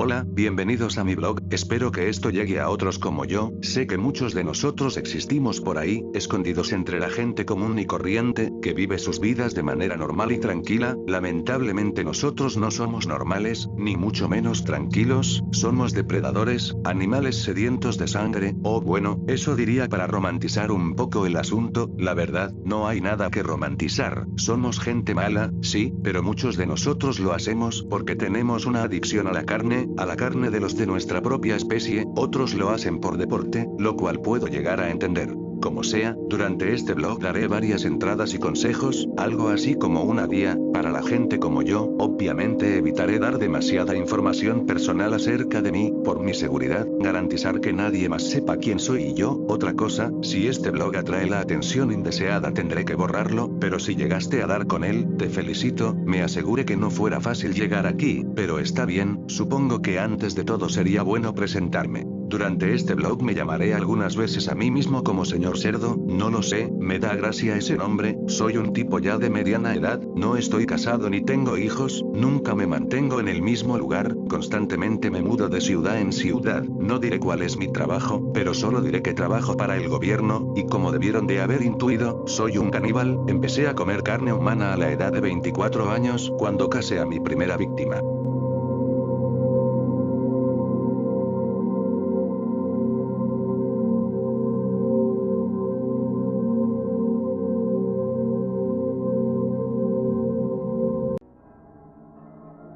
Hola, bienvenidos a mi blog, espero que esto llegue a otros como yo, sé que muchos de nosotros existimos por ahí, escondidos entre la gente común y corriente, que vive sus vidas de manera normal y tranquila, lamentablemente nosotros no somos normales, ni mucho menos tranquilos, somos depredadores, animales sedientos de sangre, o bueno, eso diría para romantizar un poco el asunto, la verdad, no hay nada que romantizar, somos gente mala, sí, pero muchos de nosotros lo hacemos porque tenemos una adicción a la carne de los de nuestra propia especie, otros lo hacen por deporte, lo cual puedo llegar a entender. Como sea, durante este blog daré varias entradas y consejos, algo así como una guía, para la gente como yo, obviamente evitaré dar demasiada información personal acerca de mí, por mi seguridad, garantizar que nadie más sepa quién soy y yo, otra cosa, si este blog atrae la atención indeseada tendré que borrarlo, pero si llegaste a dar con él, te felicito, me aseguré que no fuera fácil llegar aquí, pero está bien, supongo que antes de todo sería bueno presentarme. Durante este blog me llamaré algunas veces a mí mismo como señor cerdo, no lo sé, me da gracia ese nombre, soy un tipo ya de mediana edad, no estoy casado ni tengo hijos, nunca me mantengo en el mismo lugar, constantemente me mudo de ciudad en ciudad, no diré cuál es mi trabajo, pero solo diré que trabajo para el gobierno, y como debieron de haber intuido, soy un caníbal, empecé a comer carne humana a la edad de 24 años, cuando casé a mi primera víctima.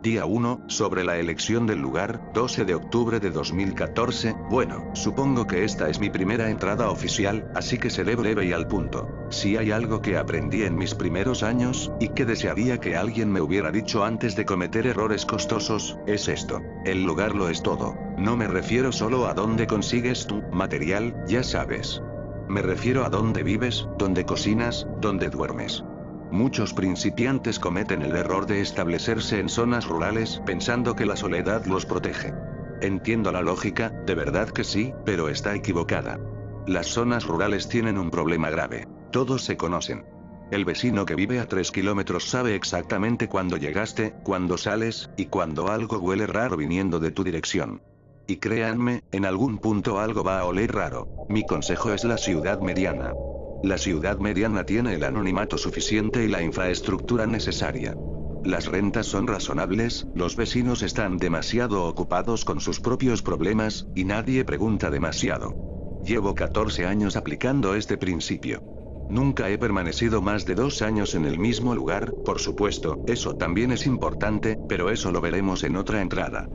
Día 1, sobre la elección del lugar, 12 de octubre de 2014, bueno, supongo que esta es mi primera entrada oficial, así que seré breve y al punto. Si hay algo que aprendí en mis primeros años, y que desearía que alguien me hubiera dicho antes de cometer errores costosos, es esto. El lugar lo es todo. No me refiero solo a dónde consigues tu material, ya sabes. Me refiero a dónde vives, dónde cocinas, dónde duermes. Muchos principiantes cometen el error de establecerse en zonas rurales pensando que la soledad los protege. Entiendo la lógica, de verdad que sí, pero está equivocada. Las zonas rurales tienen un problema grave. Todos se conocen. El vecino que vive a 3 kilómetros sabe exactamente cuándo llegaste, cuándo sales, y cuando algo huele raro viniendo de tu dirección. Y créanme, en algún punto algo va a oler raro. Mi consejo es la ciudad mediana. La ciudad mediana tiene el anonimato suficiente y la infraestructura necesaria. Las rentas son razonables, los vecinos están demasiado ocupados con sus propios problemas, y nadie pregunta demasiado. Llevo 14 años aplicando este principio. Nunca he permanecido más de 2 años en el mismo lugar, por supuesto, eso también es importante, pero eso lo veremos en otra entrada.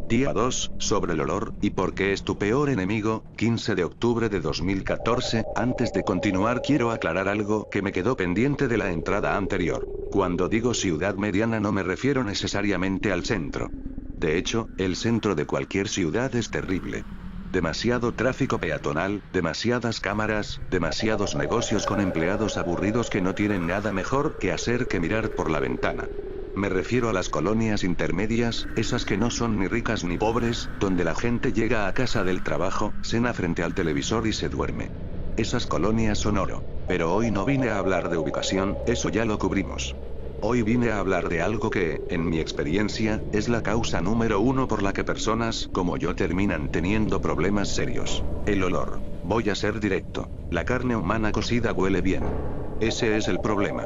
Día 2, sobre el olor, y por qué es tu peor enemigo, 15 de octubre de 2014, antes de continuar quiero aclarar algo que me quedó pendiente de la entrada anterior. Cuando digo ciudad mediana no me refiero necesariamente al centro. De hecho, el centro de cualquier ciudad es terrible. Demasiado tráfico peatonal, demasiadas cámaras, demasiados negocios con empleados aburridos que no tienen nada mejor que hacer que mirar por la ventana. Me refiero a las colonias intermedias, esas que no son ni ricas ni pobres, donde la gente llega a casa del trabajo, cena frente al televisor y se duerme. Esas colonias son oro. Pero hoy no vine a hablar de ubicación, eso ya lo cubrimos. Hoy vine a hablar de algo que, en mi experiencia, es la causa número 1 por la que personas como yo terminan teniendo problemas serios. El olor. Voy a ser directo. La carne humana cocida huele bien. Ese es el problema.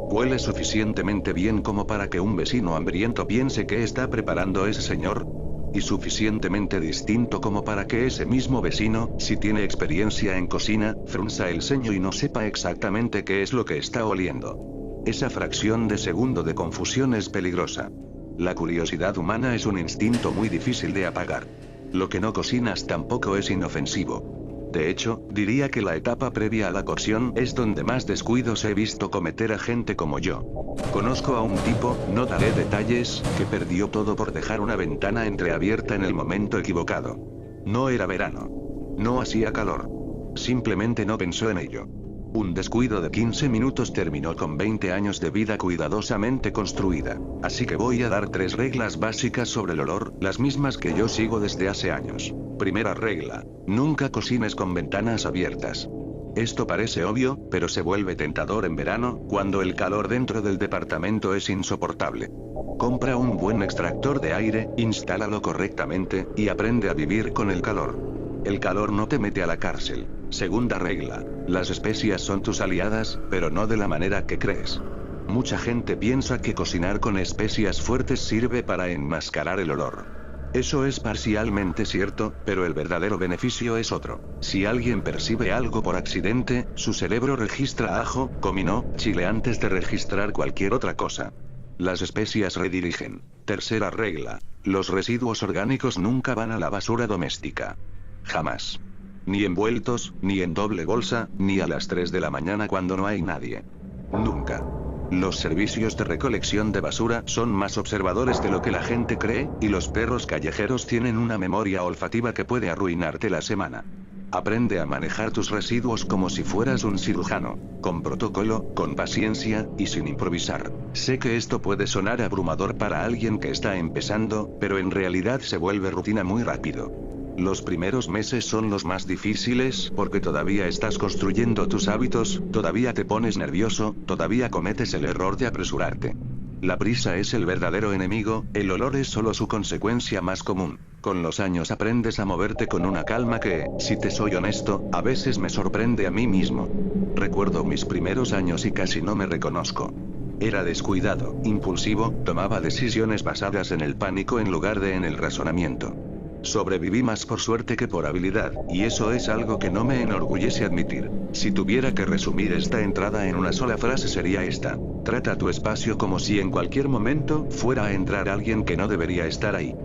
¿Huele suficientemente bien como para que un vecino hambriento piense que está preparando ese señor? ¿Y suficientemente distinto como para que ese mismo vecino, si tiene experiencia en cocina, frunza el ceño y no sepa exactamente qué es lo que está oliendo? Esa fracción de segundo de confusión es peligrosa. La curiosidad humana es un instinto muy difícil de apagar. Lo que no cocinas tampoco es inofensivo. De hecho, diría que la etapa previa a la cocción es donde más descuidos he visto cometer a gente como yo. Conozco a un tipo, no daré detalles, que perdió todo por dejar una ventana entreabierta en el momento equivocado. No era verano. No hacía calor. Simplemente no pensó en ello. Un descuido de 15 minutos terminó con 20 años de vida cuidadosamente construida. Así que voy a dar 3 reglas básicas sobre el olor, las mismas que yo sigo desde hace años. Primera regla. Nunca cocines con ventanas abiertas. Esto parece obvio, pero se vuelve tentador en verano, cuando el calor dentro del departamento es insoportable. Compra un buen extractor de aire, instálalo correctamente, y aprende a vivir con el calor. El calor no te mete a la cárcel. Segunda regla. Las especias son tus aliadas, pero no de la manera que crees. Mucha gente piensa que cocinar con especias fuertes sirve para enmascarar el olor. Eso es parcialmente cierto, pero el verdadero beneficio es otro. Si alguien percibe algo por accidente, su cerebro registra ajo, comino, chile antes de registrar cualquier otra cosa. Las especias redirigen. Tercera regla. Los residuos orgánicos nunca van a la basura doméstica. Jamás. Ni envueltos, ni en doble bolsa, ni a las 3 de la mañana cuando no hay nadie. Nunca. Los servicios de recolección de basura son más observadores de lo que la gente cree, y los perros callejeros tienen una memoria olfativa que puede arruinarte la semana. Aprende a manejar tus residuos como si fueras un cirujano, con protocolo, con paciencia, y sin improvisar. Sé que esto puede sonar abrumador para alguien que está empezando, pero en realidad se vuelve rutina muy rápido. Los primeros meses son los más difíciles porque todavía estás construyendo tus hábitos, todavía te pones nervioso, todavía cometes el error de apresurarte. La prisa es el verdadero enemigo, el olor es solo su consecuencia más común. Con los años aprendes a moverte con una calma que, si te soy honesto, a veces me sorprende a mí mismo. Recuerdo mis primeros años y casi no me reconozco. Era descuidado, impulsivo, tomaba decisiones basadas en el pánico en lugar de en el razonamiento. Sobreviví más por suerte que por habilidad, y eso es algo que no me enorgullece admitir. Si tuviera que resumir esta entrada en una sola frase sería esta: trata tu espacio como si en cualquier momento fuera a entrar alguien que no debería estar ahí.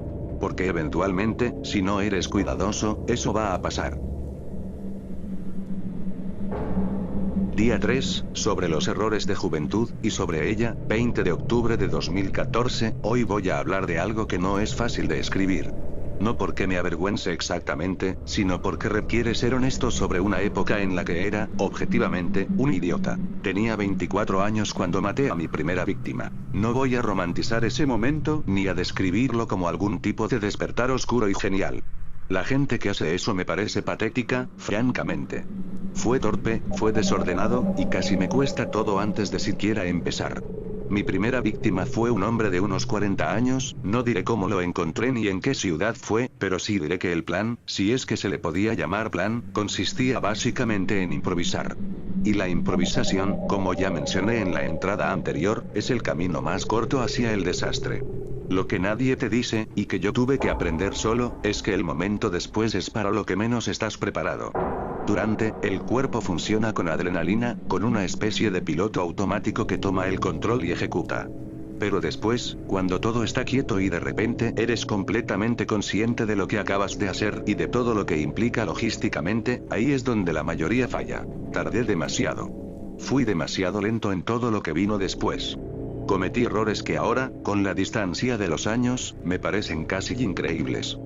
Porque eventualmente, si no eres cuidadoso, eso va a pasar. Día 3, sobre los errores de juventud, y sobre ella, 20 de octubre de 2014, hoy voy a hablar de algo que no es fácil de escribir. No porque me avergüence exactamente, sino porque requiere ser honesto sobre una época en la que era, objetivamente, un idiota. Tenía 24 años cuando maté a mi primera víctima. No voy a romantizar ese momento, ni a describirlo como algún tipo de despertar oscuro y genial. La gente que hace eso me parece patética, francamente. Fue torpe, fue desordenado, y casi me cuesta todo antes de siquiera empezar. Mi primera víctima fue un hombre de unos 40 años, no diré cómo lo encontré ni en qué ciudad fue, pero sí diré que el plan, si es que se le podía llamar plan, consistía básicamente en improvisar. Y la improvisación, como ya mencioné en la entrada anterior, es el camino más corto hacia el desastre. Lo que nadie te dice, y que yo tuve que aprender solo, es que el momento después es para lo que menos estás preparado. Durante, el cuerpo funciona con adrenalina, con una especie de piloto automático que toma el control y ejecuta. Pero después, cuando todo está quieto y de repente eres completamente consciente de lo que acabas de hacer y de todo lo que implica logísticamente, ahí es donde la mayoría falla. Tardé demasiado. Fui demasiado lento en todo lo que vino después. Cometí errores que ahora, con la distancia de los años, me parecen casi increíbles.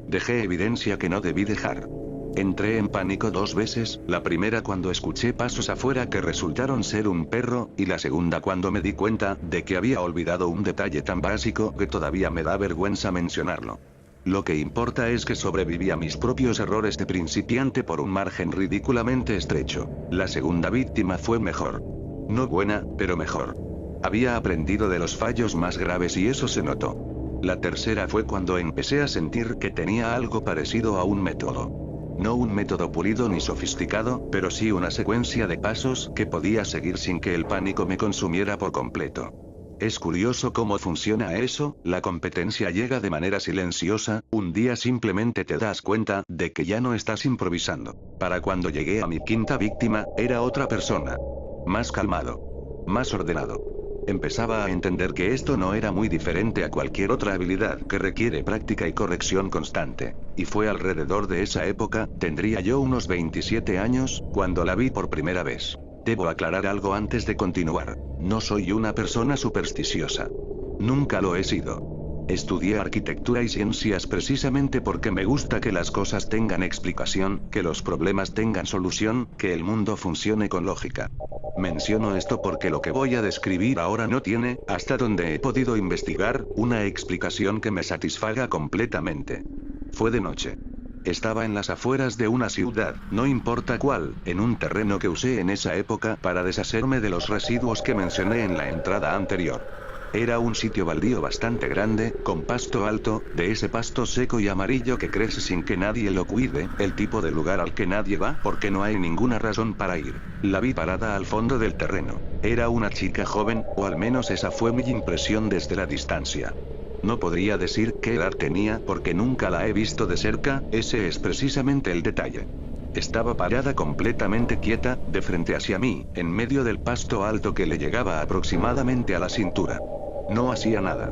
Dejé evidencia que no debí dejar. Entré en pánico 2 veces, la primera cuando escuché pasos afuera que resultaron ser un perro, y la segunda cuando me di cuenta de que había olvidado un detalle tan básico que todavía me da vergüenza mencionarlo. Lo que importa es que sobreviví a mis propios errores de principiante por un margen ridículamente estrecho. La segunda víctima fue mejor. No buena, pero mejor. Había aprendido de los fallos más graves y eso se notó. La tercera fue cuando empecé a sentir que tenía algo parecido a un método. No un método pulido ni sofisticado, pero sí una secuencia de pasos que podía seguir sin que el pánico me consumiera por completo. Es curioso cómo funciona eso, la competencia llega de manera silenciosa, un día simplemente te das cuenta de que ya no estás improvisando. Para cuando llegué a mi quinta víctima, era otra persona. Más calmado. Más ordenado. Empezaba a entender que esto no era muy diferente a cualquier otra habilidad que requiere práctica y corrección constante. Y fue alrededor de esa época, tendría yo unos 27 años, cuando la vi por primera vez. Debo aclarar algo antes de continuar. No soy una persona supersticiosa. Nunca lo he sido. Estudié arquitectura y ciencias precisamente porque me gusta que las cosas tengan explicación, que los problemas tengan solución, que el mundo funcione con lógica. Menciono esto porque lo que voy a describir ahora no tiene, hasta donde he podido investigar, una explicación que me satisfaga completamente. Fue de noche. Estaba en las afueras de una ciudad, no importa cuál, en un terreno que usé en esa época para deshacerme de los residuos que mencioné en la entrada anterior. Era un sitio baldío bastante grande, con pasto alto, de ese pasto seco y amarillo que crece sin que nadie lo cuide, el tipo de lugar al que nadie va porque no hay ninguna razón para ir. La vi parada al fondo del terreno. Era una chica joven, o al menos esa fue mi impresión desde la distancia. No podría decir qué edad tenía porque nunca la he visto de cerca, ese es precisamente el detalle. Estaba parada completamente quieta, de frente hacia mí, en medio del pasto alto que le llegaba aproximadamente a la cintura. No hacía nada.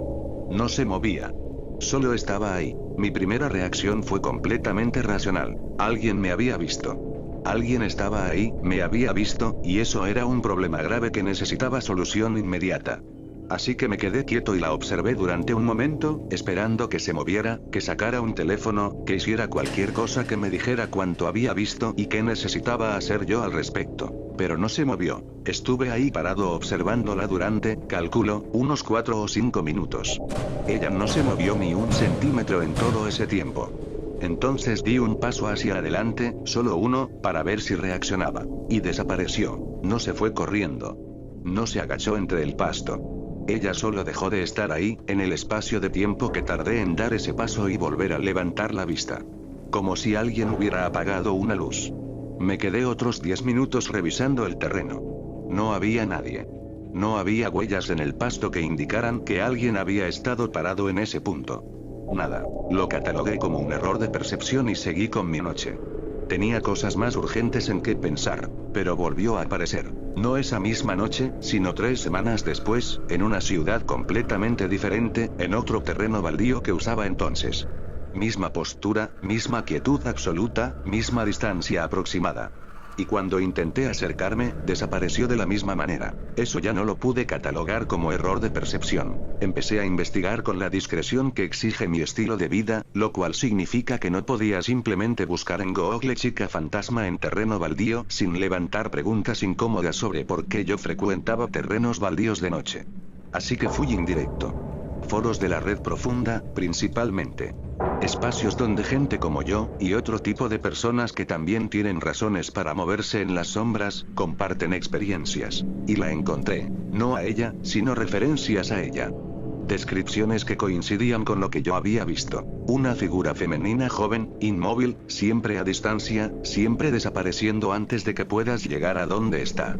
No se movía. Solo estaba ahí. Mi primera reacción fue completamente racional. Alguien me había visto. Alguien estaba ahí, me había visto, y eso era un problema grave que necesitaba solución inmediata. Así que me quedé quieto y la observé durante un momento, esperando que se moviera, que sacara un teléfono, que hiciera cualquier cosa que me dijera cuánto había visto y qué necesitaba hacer yo al respecto. Pero no se movió. Estuve ahí parado observándola durante, calculo, unos 4 o 5 minutos. Ella no se movió ni un centímetro en todo ese tiempo. Entonces di un paso hacia adelante, solo uno, para ver si reaccionaba. Y desapareció. No se fue corriendo. No se agachó entre el pasto. Ella solo dejó de estar ahí, en el espacio de tiempo que tardé en dar ese paso y volver a levantar la vista. Como si alguien hubiera apagado una luz. Me quedé otros 10 minutos revisando el terreno. No había nadie. No había huellas en el pasto que indicaran que alguien había estado parado en ese punto. Nada. Lo catalogué como un error de percepción y seguí con mi noche. Tenía cosas más urgentes en que pensar, pero volvió a aparecer. No esa misma noche, sino 3 semanas después, en una ciudad completamente diferente, en otro terreno baldío que usaba entonces. Misma postura, misma quietud absoluta, misma distancia aproximada. Y cuando intenté acercarme, desapareció de la misma manera. Eso ya no lo pude catalogar como error de percepción. Empecé a investigar con la discreción que exige mi estilo de vida, lo cual significa que no podía simplemente buscar en Google chica fantasma en terreno baldío sin levantar preguntas incómodas sobre por qué yo frecuentaba terrenos baldíos de noche. Así que fui indirecto. Foros de la red profunda, principalmente. Espacios donde gente como yo, y otro tipo de personas que también tienen razones para moverse en las sombras, comparten experiencias. Y la encontré. No a ella, sino referencias a ella. Descripciones que coincidían con lo que yo había visto. Una figura femenina joven, inmóvil, siempre a distancia, siempre desapareciendo antes de que puedas llegar a donde está.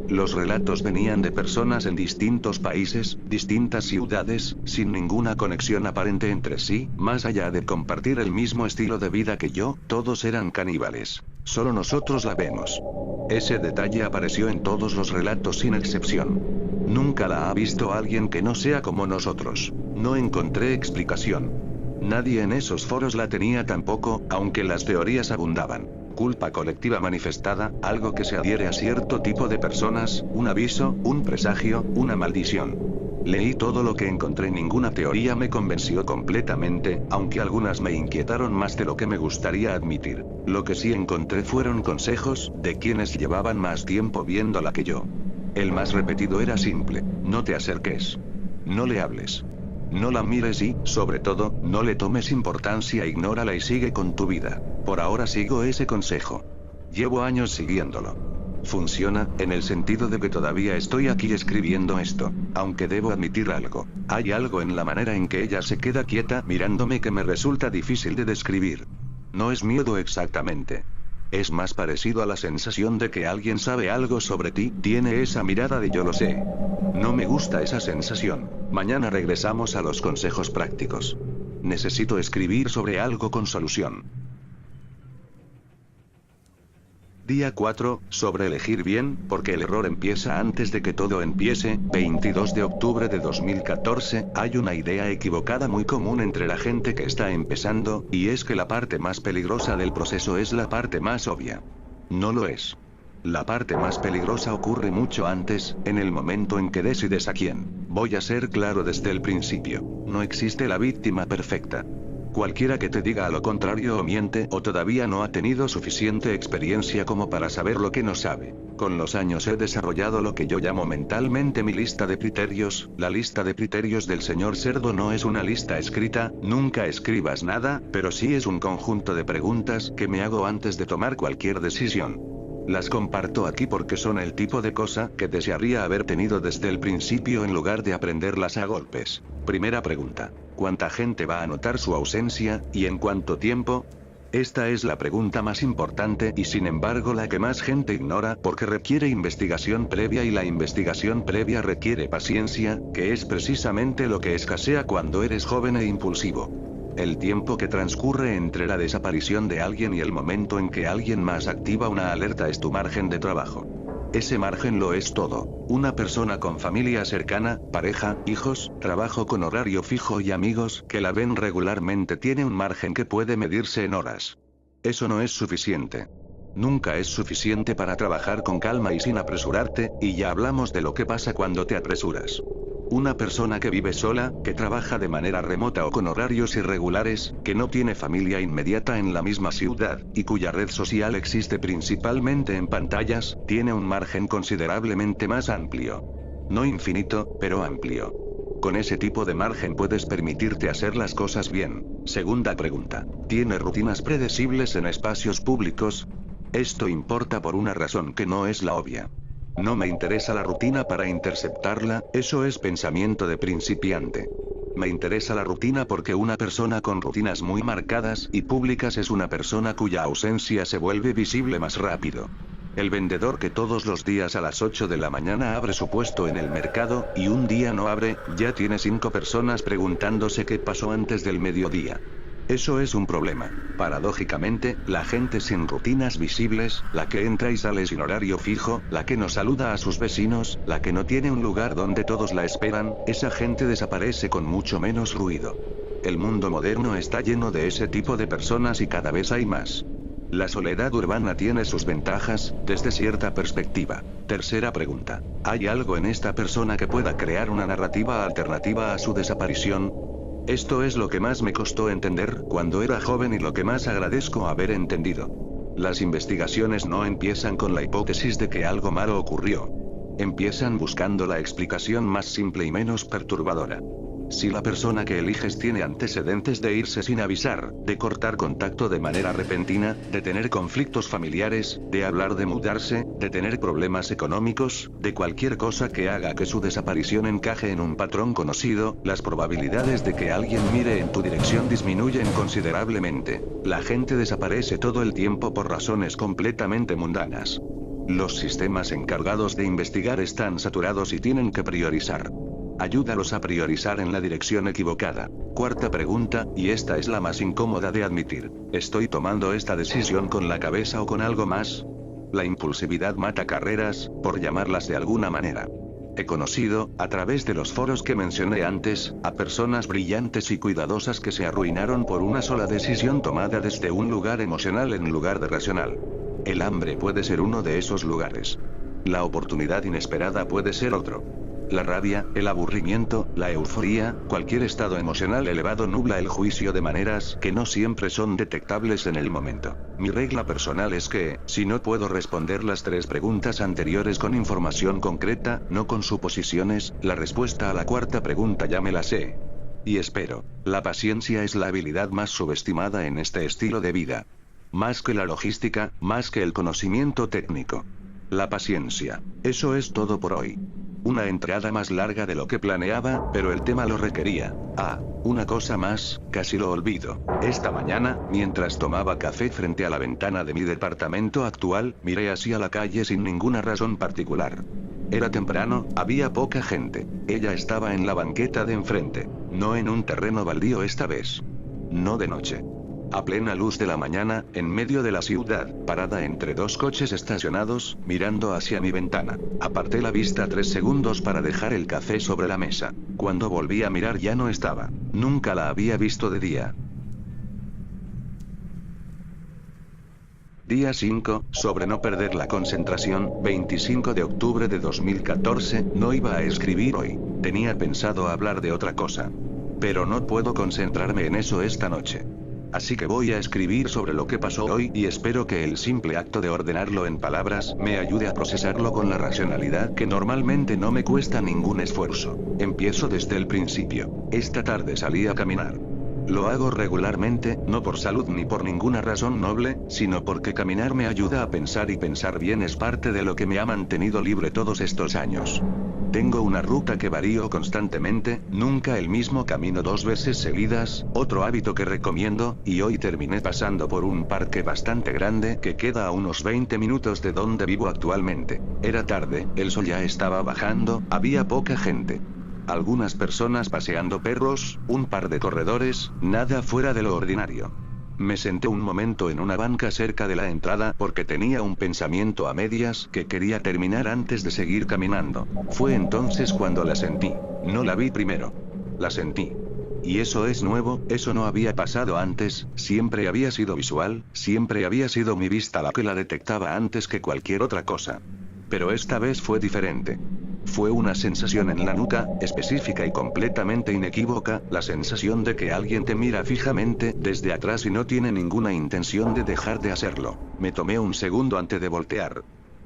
Los relatos venían de personas en distintos países, distintas ciudades, sin ninguna conexión aparente entre sí, más allá de compartir el mismo estilo de vida que yo, todos eran caníbales. Solo nosotros la vemos. Ese detalle apareció en todos los relatos sin excepción. Nunca la ha visto alguien que no sea como nosotros. No encontré explicación. Nadie en esos foros la tenía tampoco, aunque las teorías abundaban. Culpa colectiva manifestada, algo que se adhiere a cierto tipo de personas, un aviso, un presagio, una maldición. Leí todo lo que encontré, ninguna teoría me convenció completamente, aunque algunas me inquietaron más de lo que me gustaría admitir. Lo que sí encontré fueron consejos, de quienes llevaban más tiempo viéndola que yo. El más repetido era simple: no te acerques. No le hables. No la mires y, sobre todo, no le tomes importancia, ignórala y sigue con tu vida. Por ahora sigo ese consejo. Llevo años siguiéndolo. Funciona, en el sentido de que todavía estoy aquí escribiendo esto. Aunque debo admitir algo. Hay algo en la manera en que ella se queda quieta mirándome que me resulta difícil de describir. No es miedo exactamente. Es más parecido a la sensación de que alguien sabe algo sobre ti, tiene esa mirada de yo lo sé. No me gusta esa sensación. Mañana regresamos a los consejos prácticos. Necesito escribir sobre algo con solución. Día 4, sobre elegir bien, porque el error empieza antes de que todo empiece. 22 de octubre de 2014, hay una idea equivocada muy común entre la gente que está empezando, y es que la parte más peligrosa del proceso es la parte más obvia. No lo es. La parte más peligrosa ocurre mucho antes, en el momento en que decides a quién. Voy a ser claro desde el principio. No existe la víctima perfecta. Cualquiera que te diga a lo contrario o miente o todavía no ha tenido suficiente experiencia como para saber lo que no sabe. Con los años he desarrollado lo que yo llamo mentalmente mi lista de criterios. La lista de criterios del señor Cerdo no es una lista escrita, nunca escribas nada, pero sí es un conjunto de preguntas que me hago antes de tomar cualquier decisión. Las comparto aquí porque son el tipo de cosa que desearía haber tenido desde el principio en lugar de aprenderlas a golpes. Primera pregunta. ¿Cuánta gente va a notar su ausencia, y en cuánto tiempo? Esta es la pregunta más importante y sin embargo la que más gente ignora porque requiere investigación previa y la investigación previa requiere paciencia, que es precisamente lo que escasea cuando eres joven e impulsivo. El tiempo que transcurre entre la desaparición de alguien y el momento en que alguien más activa una alerta es tu margen de trabajo. Ese margen lo es todo. Una persona con familia cercana, pareja, hijos, trabajo con horario fijo y amigos que la ven regularmente tiene un margen que puede medirse en horas. Eso no es suficiente. Nunca es suficiente para trabajar con calma y sin apresurarte, y ya hablamos de lo que pasa cuando te apresuras. Una persona que vive sola, que trabaja de manera remota o con horarios irregulares, que no tiene familia inmediata en la misma ciudad, y cuya red social existe principalmente en pantallas, tiene un margen considerablemente más amplio. No infinito, pero amplio. Con ese tipo de margen puedes permitirte hacer las cosas bien. Segunda pregunta. ¿Tiene rutinas predecibles en espacios públicos? Esto importa por una razón que no es la obvia. No me interesa la rutina para interceptarla, eso es pensamiento de principiante. Me interesa la rutina porque una persona con rutinas muy marcadas y públicas es una persona cuya ausencia se vuelve visible más rápido. El vendedor que todos los días a las 8 de la mañana abre su puesto en el mercado, y un día no abre, ya tiene 5 personas preguntándose qué pasó antes del mediodía. Eso es un problema. Paradójicamente, la gente sin rutinas visibles, la que entra y sale sin horario fijo, la que no saluda a sus vecinos, la que no tiene un lugar donde todos la esperan, esa gente desaparece con mucho menos ruido. El mundo moderno está lleno de ese tipo de personas y cada vez hay más. La soledad urbana tiene sus ventajas, desde cierta perspectiva. Tercera pregunta. ¿Hay algo en esta persona que pueda crear una narrativa alternativa a su desaparición? Esto es lo que más me costó entender cuando era joven y lo que más agradezco haber entendido. Las investigaciones no empiezan con la hipótesis de que algo malo ocurrió. Empiezan buscando la explicación más simple y menos perturbadora. Si la persona que eliges tiene antecedentes de irse sin avisar, de cortar contacto de manera repentina, de tener conflictos familiares, de hablar de mudarse, de tener problemas económicos, de cualquier cosa que haga que su desaparición encaje en un patrón conocido, las probabilidades de que alguien mire en tu dirección disminuyen considerablemente. La gente desaparece todo el tiempo por razones completamente mundanas. Los sistemas encargados de investigar están saturados y tienen que priorizar. Ayúdalos a priorizar en la dirección equivocada. Cuarta pregunta, y esta es la más incómoda de admitir. ¿Estoy tomando esta decisión con la cabeza o con algo más? La impulsividad mata carreras, por llamarlas de alguna manera. He conocido, a través de los foros que mencioné antes, a personas brillantes y cuidadosas que se arruinaron por una sola decisión tomada desde un lugar emocional en lugar de racional. El hambre puede ser uno de esos lugares. La oportunidad inesperada puede ser otro. La rabia, el aburrimiento, la euforia, cualquier estado emocional elevado nubla el juicio de maneras que no siempre son detectables en el momento. Mi regla personal es que, si no puedo responder las 3 preguntas anteriores con información concreta, no con suposiciones, la respuesta a la cuarta pregunta ya me la sé. Y espero. La paciencia es la habilidad más subestimada en este estilo de vida. Más que la logística, más que el conocimiento técnico. La paciencia. Eso es todo por hoy. Una entrada más larga de lo que planeaba, pero el tema lo requería. Una cosa más, casi lo olvido. Esta mañana, mientras tomaba café frente a la ventana de mi departamento actual, miré hacia la calle sin ninguna razón particular. Era temprano, había poca gente. Ella estaba en la banqueta de enfrente, no en un terreno baldío esta vez. No de noche. A plena luz de la mañana, en medio de la ciudad, parada entre 2 coches estacionados, mirando hacia mi ventana. Aparté la vista 3 segundos para dejar el café sobre la mesa. Cuando volví a mirar ya no estaba. Nunca la había visto de día. Día 5, sobre no perder la concentración, 25 de octubre de 2014, no iba a escribir hoy. Tenía pensado hablar de otra cosa. Pero no puedo concentrarme en eso esta noche. Así que voy a escribir sobre lo que pasó hoy y espero que el simple acto de ordenarlo en palabras me ayude a procesarlo con la racionalidad que normalmente no me cuesta ningún esfuerzo. Empiezo desde el principio. Esta tarde salí a caminar. Lo hago regularmente, no por salud ni por ninguna razón noble, sino porque caminar me ayuda a pensar y pensar bien es parte de lo que me ha mantenido libre todos estos años. Tengo una ruta que varío constantemente, nunca el mismo camino 2 veces seguidas, otro hábito que recomiendo, y hoy terminé pasando por un parque bastante grande que queda a unos 20 minutos de donde vivo actualmente. Era tarde, el sol ya estaba bajando, había poca gente. Algunas personas paseando perros, un par de corredores, nada fuera de lo ordinario. Me senté un momento en una banca cerca de la entrada porque tenía un pensamiento a medias que quería terminar antes de seguir caminando. Fue entonces cuando la sentí. No la vi primero. La sentí. Y eso es nuevo, eso no había pasado antes, siempre había sido visual, siempre había sido mi vista la que la detectaba antes que cualquier otra cosa. Pero esta vez fue diferente. Fue una sensación en la nuca, específica y completamente inequívoca, la sensación de que alguien te mira fijamente desde atrás y no tiene ninguna intención de dejar de hacerlo. Me tomé un segundo antes de voltear.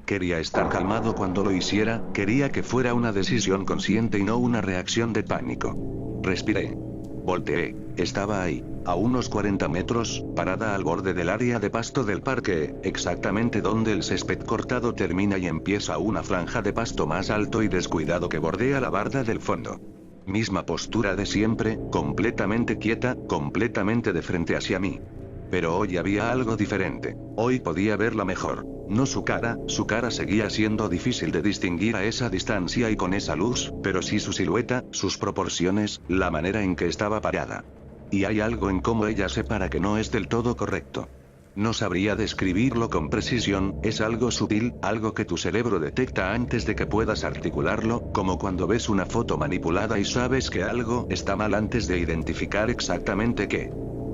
Quería estar calmado cuando lo hiciera, quería que fuera una decisión consciente y no una reacción de pánico. Respiré. Volteé. Estaba ahí, a unos 40 metros, parada al borde del área de pasto del parque, exactamente donde el césped cortado termina y empieza una franja de pasto más alto y descuidado que bordea la barda del fondo. Misma postura de siempre, completamente quieta, completamente de frente hacia mí. Pero hoy había algo diferente. Hoy podía verla mejor. No su cara seguía siendo difícil de distinguir a esa distancia y con esa luz, pero sí su silueta, sus proporciones, la manera en que estaba parada. Y hay algo en cómo ella se para que no es del todo correcto. No sabría describirlo con precisión, es algo sutil, algo que tu cerebro detecta antes de que puedas articularlo, como cuando ves una foto manipulada y sabes que algo está mal antes de identificar exactamente qué.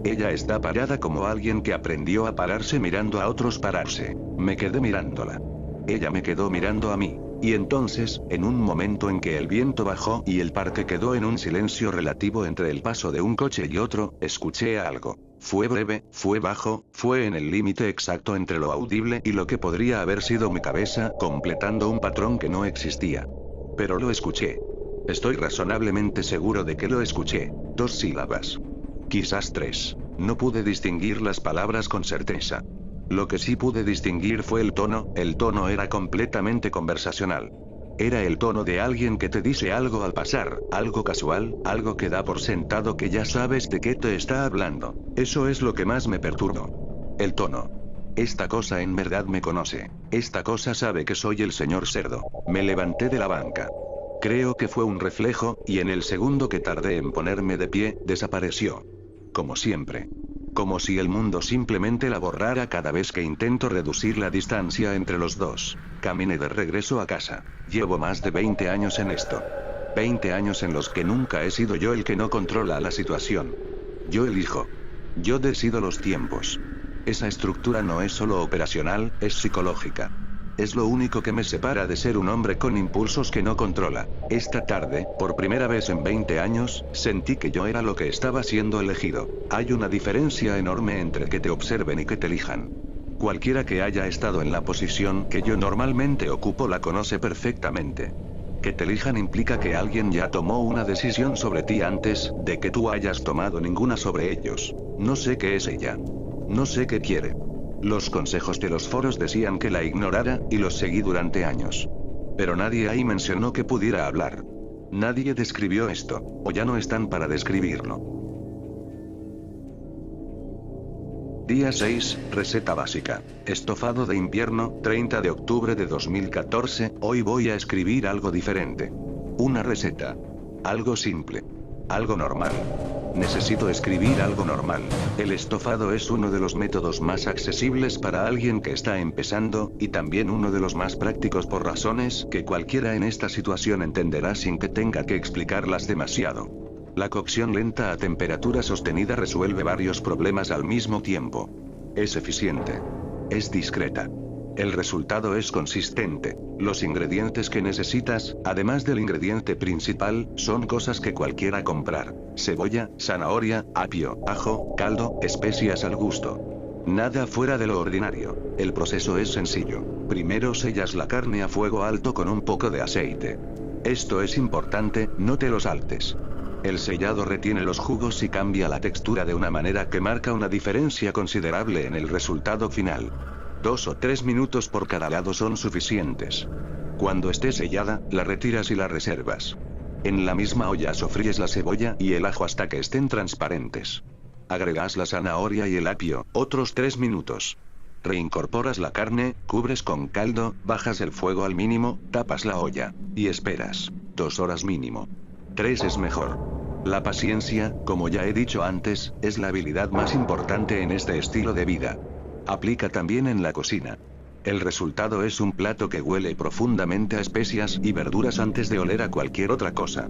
Ella está parada como alguien que aprendió a pararse mirando a otros pararse. Me quedé mirándola. Ella me quedó mirando a mí. Y entonces, en un momento en que el viento bajó y el parque quedó en un silencio relativo entre el paso de un coche y otro, escuché algo. Fue breve, fue bajo, fue en el límite exacto entre lo audible y lo que podría haber sido mi cabeza, completando un patrón que no existía. Pero lo escuché. Estoy razonablemente seguro de que lo escuché. 2 sílabas. Quizás 3. No pude distinguir las palabras con certeza. Lo que sí pude distinguir fue el tono era completamente conversacional. Era el tono de alguien que te dice algo al pasar, algo casual, algo que da por sentado que ya sabes de qué te está hablando. Eso es lo que más me perturbó. El tono. Esta cosa en verdad me conoce. Esta cosa sabe que soy el señor Cerdo. Me levanté de la banca. Creo que fue un reflejo, y en el segundo que tardé en ponerme de pie, desapareció. Como siempre. Como si el mundo simplemente la borrara cada vez que intento reducir la distancia entre los dos. Caminé de regreso a casa. Llevo más de 20 años en esto. 20 años en los que nunca he sido yo el que no controla la situación. Yo elijo. Yo decido los tiempos. Esa estructura no es solo operacional, es psicológica. Es lo único que me separa de ser un hombre con impulsos que no controla. Esta tarde, por primera vez en 20 años, sentí que yo era lo que estaba siendo elegido. Hay una diferencia enorme entre que te observen y que te elijan. Cualquiera que haya estado en la posición que yo normalmente ocupo la conoce perfectamente. Que te elijan implica que alguien ya tomó una decisión sobre ti antes de que tú hayas tomado ninguna sobre ellos. No sé qué es ella. No sé qué quiere. Los consejos de los foros decían que la ignorara, y los seguí durante años. Pero nadie ahí mencionó que pudiera hablar. Nadie describió esto, o ya no están para describirlo. Día 6, receta básica. Estofado de invierno, 30 de octubre de 2014, hoy voy a escribir algo diferente. Una receta. Algo simple. Algo normal. Necesito escribir algo normal. El estofado es uno de los métodos más accesibles para alguien que está empezando, y también uno de los más prácticos por razones que cualquiera en esta situación entenderá sin que tenga que explicarlas demasiado. La cocción lenta a temperatura sostenida resuelve varios problemas al mismo tiempo. Es eficiente. Es discreta. El resultado es consistente. Los ingredientes que necesitas, además del ingrediente principal, son cosas que cualquiera comprar. Cebolla, zanahoria, apio, ajo, caldo, especias al gusto. Nada fuera de lo ordinario. El proceso es sencillo. Primero sellas la carne a fuego alto con un poco de aceite. Esto es importante, no te lo saltes. El sellado retiene los jugos y cambia la textura de una manera que marca una diferencia considerable en el resultado final. 2 o 3 minutos por cada lado son suficientes. Cuando esté sellada, la retiras y la reservas. En la misma olla sofríes la cebolla y el ajo hasta que estén transparentes. Agregas la zanahoria y el apio, otros 3 minutos. Reincorporas la carne, cubres con caldo, bajas el fuego al mínimo, tapas la olla, y esperas. 2 horas mínimo. 3 es mejor. La paciencia, como ya he dicho antes, es la habilidad más importante en este estilo de vida. Aplica también en la cocina. El resultado es un plato que huele profundamente a especias y verduras antes de oler a cualquier otra cosa.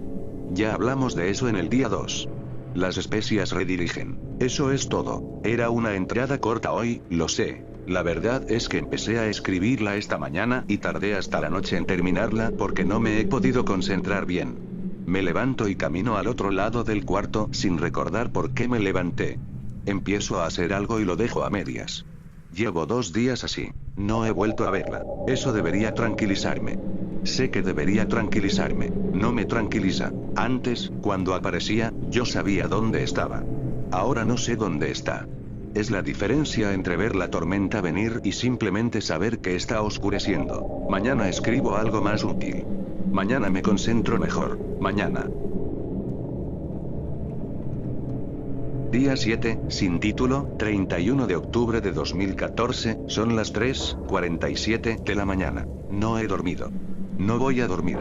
Ya hablamos de eso en el día 2. Las especias redirigen. Eso es todo. Era una entrada corta hoy, lo sé. La verdad es que empecé a escribirla esta mañana y tardé hasta la noche en terminarla porque no me he podido concentrar bien. Me levanto y camino al otro lado del cuarto sin recordar por qué me levanté. Empiezo a hacer algo y lo dejo a medias. Llevo 2 días así. No he vuelto a verla. Eso debería tranquilizarme. Sé que debería tranquilizarme. No me tranquiliza. Antes, cuando aparecía, yo sabía dónde estaba. Ahora no sé dónde está. Es la diferencia entre ver la tormenta venir y simplemente saber que está oscureciendo. Mañana escribo algo más útil. Mañana me concentro mejor. Mañana. Día 7, sin título, 31 de octubre de 2014, son las 3:47 de la mañana. No he dormido. No voy a dormir.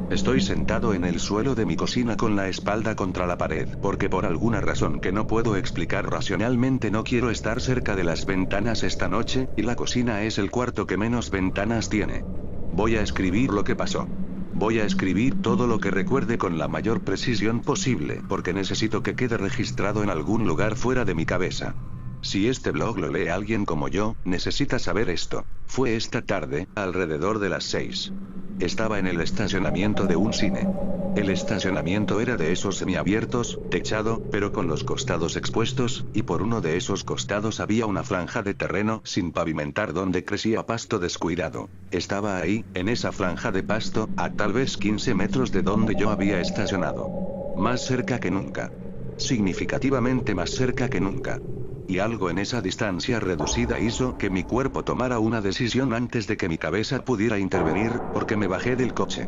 Estoy sentado en el suelo de mi cocina con la espalda contra la pared, porque por alguna razón que no puedo explicar racionalmente no quiero estar cerca de las ventanas esta noche, y la cocina es el cuarto que menos ventanas tiene. Voy a escribir lo que pasó. Voy a escribir todo lo que recuerde con la mayor precisión posible, porque necesito que quede registrado en algún lugar fuera de mi cabeza. Si este blog lo lee alguien como yo, necesita saber esto. Fue esta tarde, alrededor de las 6. Estaba en el estacionamiento de un cine. El estacionamiento era de esos semiabiertos, techado, pero con los costados expuestos, y por uno de esos costados había una franja de terreno sin pavimentar donde crecía pasto descuidado. Estaba ahí, en esa franja de pasto, a tal vez 15 metros de donde yo había estacionado. Más cerca que nunca. Significativamente más cerca que nunca. Y algo en esa distancia reducida hizo que mi cuerpo tomara una decisión antes de que mi cabeza pudiera intervenir, porque me bajé del coche.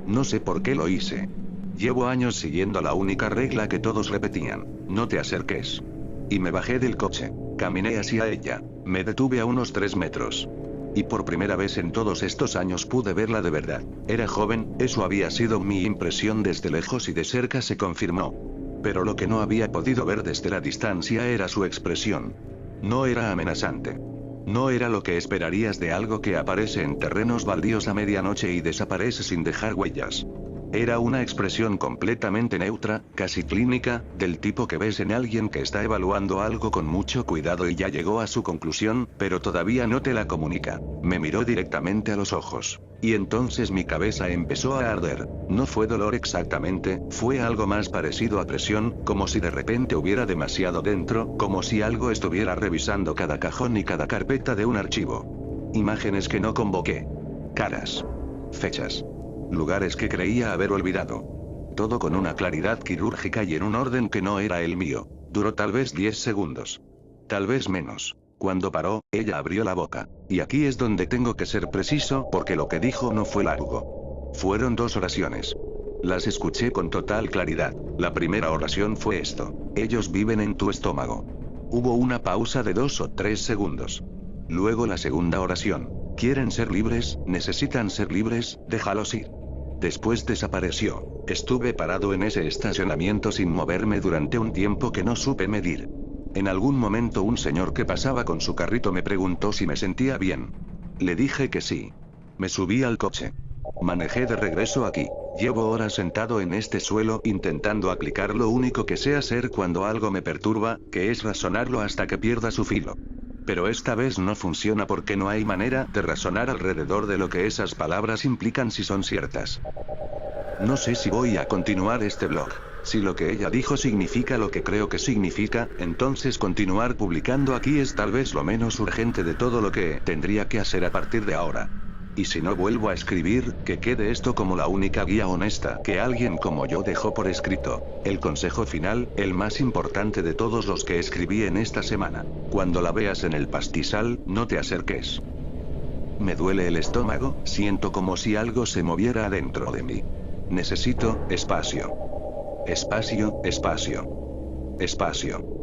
No sé por qué lo hice. Llevo años siguiendo la única regla que todos repetían: no te acerques. Y me bajé del coche. Caminé hacia ella. Me detuve a unos 3 metros. Y por primera vez en todos estos años pude verla de verdad. Era joven, eso había sido mi impresión desde lejos y de cerca se confirmó. Pero lo que no había podido ver desde la distancia era su expresión. No era amenazante. No era lo que esperarías de algo que aparece en terrenos baldíos a medianoche y desaparece sin dejar huellas. Era una expresión completamente neutra, casi clínica, del tipo que ves en alguien que está evaluando algo con mucho cuidado y ya llegó a su conclusión, pero todavía no te la comunica. Me miró directamente a los ojos. Y entonces mi cabeza empezó a arder. No fue dolor exactamente, fue algo más parecido a presión, como si de repente hubiera demasiado dentro, como si algo estuviera revisando cada cajón y cada carpeta de un archivo. Imágenes que no convoqué. Caras. Fechas. Lugares que creía haber olvidado. Todo con una claridad quirúrgica y en un orden que no era el mío. Duró tal vez 10 segundos. Tal vez menos. Cuando paró, ella abrió la boca. Y aquí es donde tengo que ser preciso porque lo que dijo no fue largo. Fueron 2 oraciones. Las escuché con total claridad. La primera oración fue esto: ellos viven en tu estómago. Hubo una pausa de 2 o 3 segundos. Luego la segunda oración: quieren ser libres, necesitan ser libres, déjalos ir. Después desapareció. Estuve parado en ese estacionamiento sin moverme durante un tiempo que no supe medir. En algún momento un señor que pasaba con su carrito me preguntó si me sentía bien. Le dije que sí. Me subí al coche. Manejé de regreso aquí. Llevo horas sentado en este suelo intentando aplicar lo único que sé hacer cuando algo me perturba, que es razonarlo hasta que pierda su filo. Pero esta vez no funciona porque no hay manera de razonar alrededor de lo que esas palabras implican si son ciertas. No sé si voy a continuar este blog. Si lo que ella dijo significa lo que creo que significa, entonces continuar publicando aquí es tal vez lo menos urgente de todo lo que tendría que hacer a partir de ahora. Y si no vuelvo a escribir, que quede esto como la única guía honesta que alguien como yo dejó por escrito. El consejo final, el más importante de todos los que escribí en esta semana. Cuando la veas en el pastizal, no te acerques. Me duele el estómago, siento como si algo se moviera adentro de mí. Necesito espacio. Espacio, espacio. Espacio.